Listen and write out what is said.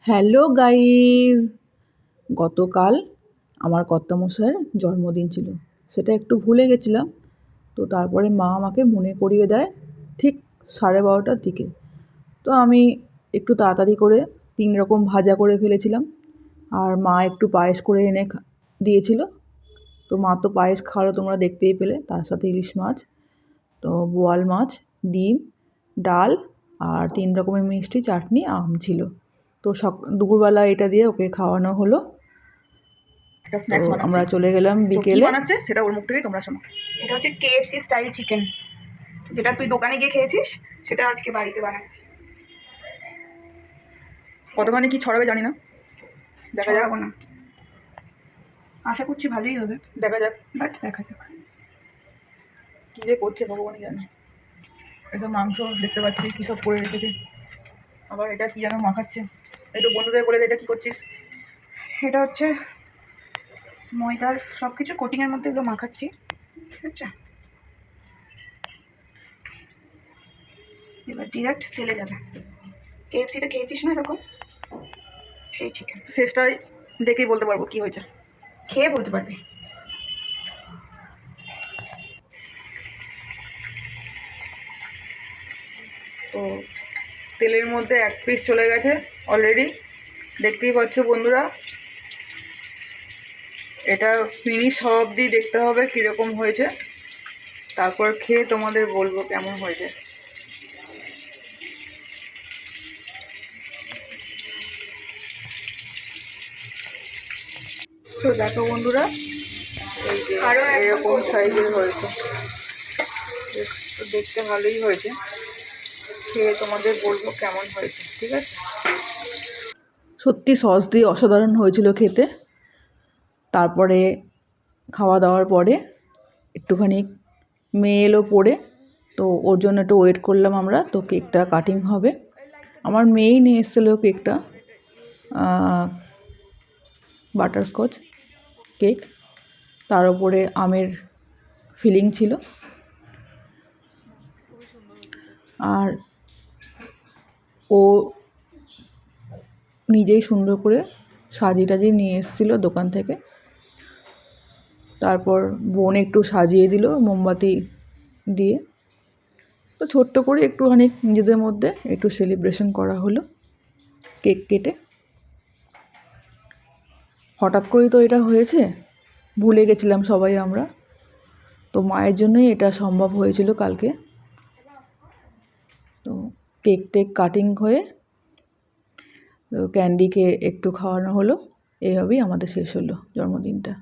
Hello guys, গতকাল আমার কর্তামশাইয়ের জন্মদিন ছিল, সেটা একটু ভুলে গেছিলাম। তো তারপরে মা আমাকে মনে করিয়ে দেয় ঠিক 12:30টার দিকে। তো আমি একটু তাড়াতাড়ি করে 3 রকম ভাজা করে ফেলেছিলাম, আর মা একটু পায়েস করে এনে দিয়েছিল। তো মা তো পায়েস খাওয়ালো, তোমরা দেখতেই পেলে। তার সাথে ইলিশ মাছ, তো বোয়াল মাছ, ডিম, ডাল আর 3 রকমের মিষ্টি, চাটনি, আম ছিল। তো দুপুরবেলা এটা দিয়ে ওকে খাওয়ানো হলো। একটা স্ন্যাক্স বানাচ্ছি। আমরা চলে গেলাম তো কি বিকেলে। বানাচ্ছে সেটা ওর মুখ থেকেই তোমরা শোনো। এটা হচ্ছে কেএফসি স্টাইল চিকেন, যেটা তুই দোকানে গিয়ে খেয়েছিস সেটা আজকে বাড়িতে বানাচ্ছি। কতখানি কি ছড়াবে জানি না, দেখা যাক। ছড়াবো না, আশা করছি ভালোই হবে, দেখা যাক বাট দেখা যাক। কী যে করছে ভগবানই জানে। এসব মাংস দেখতে পাচ্ছি কী সব করে রেখেছে, আবার এটা কী যেন মাখাচ্ছে। একটু বন্ধুদের বলে দে, এটা কী করছিস? এটা হচ্ছে ময়দার সব কিছু কোটিংয়ের মধ্যে এগুলো মাখাচ্ছি, ঠিক আছে? এবার ডিরেক্ট তেলে যাবে। কেএফসিতে খেয়েছিস না এরকম, সেই চিকেন। শেষটাই দেখেই বলতে পারবো কী হয়েছে, খেয়ে বলতে পারবি। তো তেলের মধ্যে 1 পিস চলে গেছে অলরেডি, দেখতেই পাচ্ছ বন্ধুরা। এটা ফিনিশ হওয়া অবধি দেখতে হবে কীরকম হয়েছে, তারপর খেয়ে তোমাদের বলবো কেমন হয়েছে। তো দেখো বন্ধুরা, এই যে এরকম সাইজের হয়েছে, তো দেখতে ভালোই হয়েছে। খেয়ে তোমাদের বলবো কেমন হয়েছে, ঠিক আছে? সত্যি সস দিয়ে অসাধারণ হয়েছিল খেতে। তারপরে খাওয়া দাওয়ার পরে একটুখানি মেয়ে এলো পড়ে, তো ওর জন্য একটু ওয়েট করলাম আমরা। তো কেকটা কাটিং হবে, আমার মেয়েই নিয়ে এসেছিলো কেকটা, বাটারস্কচ কেক, তার উপরে আমের ফিলিং ছিল। আর ও নিজেই সুন্দর করে সাজিয়ে টাজিয়ে নিয়ে এসেছিলো দোকান থেকে। তারপর বোন একটু সাজিয়ে দিল মোমবাতি দিয়ে। তো ছোট্ট করে একটুখানি নিজেদের মধ্যে একটু সেলিব্রেশন করা হলো কেক কেটে। হঠাৎ করেই তো এটা হয়েছে, ভুলে গেছিলাম সবাই আমরা। তো মায়ের জন্যই এটা সম্ভব হয়েছিল কালকে। তো কেক টেক কাটিং হয়ে তো ক্যান্ডিকে একটু খাওয়ানো হলো। এইভাবেই আমাদের শেষ হলো জন্মদিনটা।